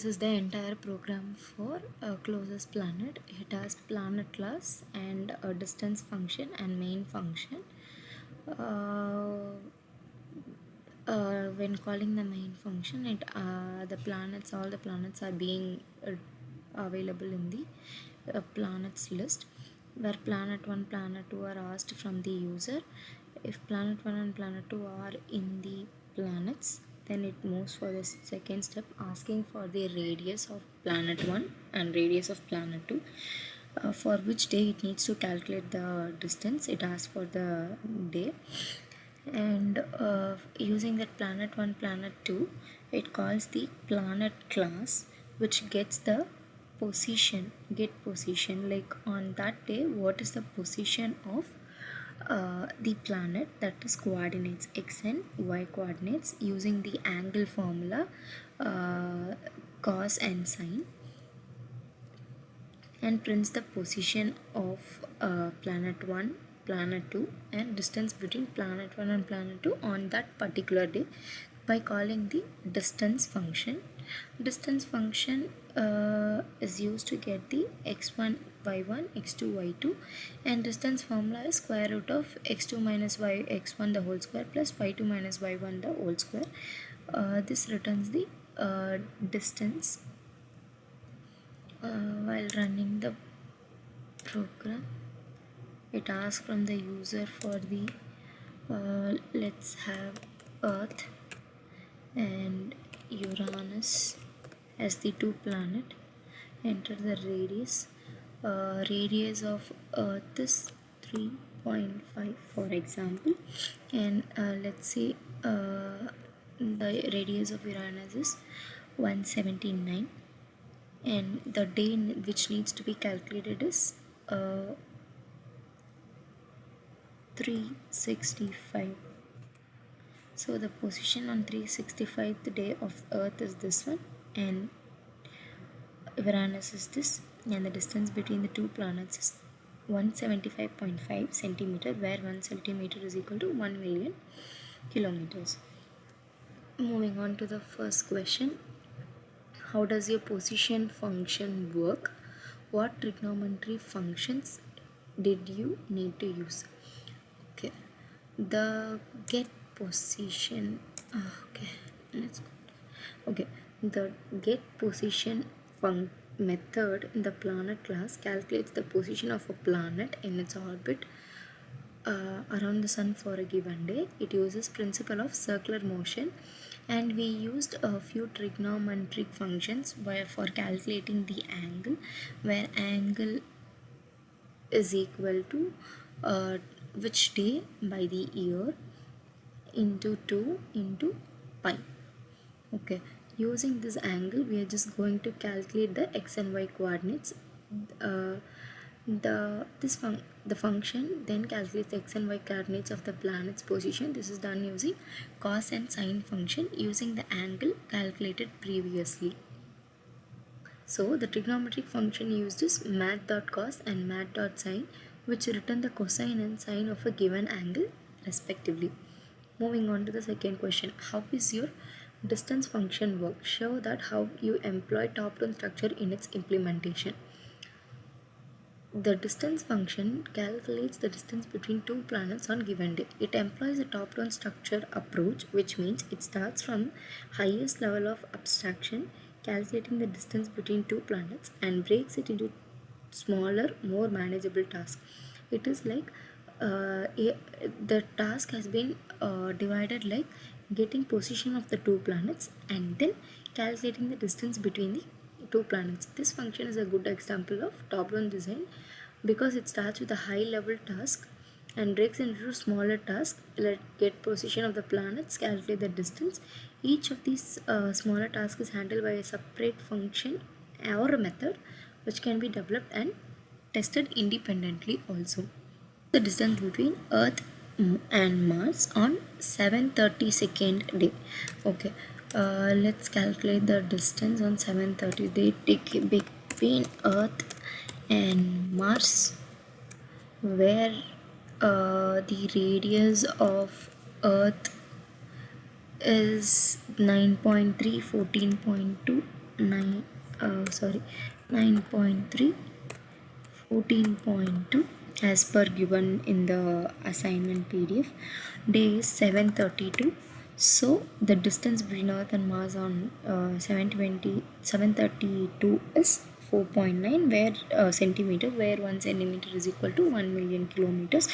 This is the entire program for closest planet. It has planet class and a distance function and main function. When calling the main function, all the planets are being available in the planets list, where planet 1, planet 2 are asked from the user. If planet 1 and planet 2 are in the planets, then it moves for the second step, asking for the radius of planet 1 and radius of planet 2, for which day it needs to calculate the distance. It asks for the day, and using that planet 1, planet 2, it calls the planet class, which gets the get position, like on that day what is the position of the planet, that is coordinates x and y coordinates, using the angle formula, cos and sine, and prints the position of planet 1, planet 2, and distance between planet 1 and planet 2 on that particular day by calling the distance function. Distance function is used to get the x1 y1 x2 y2, and distance formula is square root of x2 minus y x1 the whole square plus y2 minus y1 the whole square. This returns the distance. While running the program, it asks from the user for the let's have Earth and Uranus as the two planet. Enter the radius. Radius of Earth is 3.5, for example, and let's say the radius of Uranus is 179, and the day which needs to be calculated is 365. So the position on 365th day of Earth is this one, and Uranus is this, and the distance between the two planets is 175.5 centimeter, where 1 centimeter is equal to 1 million kilometers. Moving on to the first question: how does your position function work? What trigonometry functions did you need to use? Okay, the get position. Okay, let's go. Okay, the get position method in the planet class calculates the position of a planet in its orbit around the sun for a given day. It uses principle of circular motion, and we used a few trigonometric functions for calculating the angle, where angle is equal to which day by the year into 2 into pi. Okay, using this angle we are just going to calculate the x and y coordinates. uh, the function then calculates x and y coordinates of the planet's position. This is done using cos and sine function using the angle calculated previously. So the trigonometric function used is mat.cos and mat.sin, which return the cosine and sine of a given angle respectively. Moving on to the second question: how is your distance function work? Show that how you employ top-down structure in its implementation. The distance function calculates the distance between two planets on given day. It employs a top-down structure approach, which means it starts from highest level of abstraction, calculating the distance between two planets, and breaks it into smaller, more manageable tasks. It is like the task has been divided like getting position of the two planets and then calculating the distance between the two planets. This function is a good example of top-down design because it starts with a high-level task and breaks into smaller tasks. Let get position of the planets, calculate the distance. Each of these smaller tasks is handled by a separate function or a method which can be developed and tested independently also. The distance between Earth and Mars on 732nd day. Okay, let's calculate the distance on 730. They take between Earth and Mars, where the radius of Earth is 9.3, 14.2, 9 sorry 9.3, 14.2 as per given in the assignment PDF. Day is 7:32. So the distance between Earth and Mars on 732 is 4.9 where centimeter, where 1 centimeter is equal to 1 million kilometers.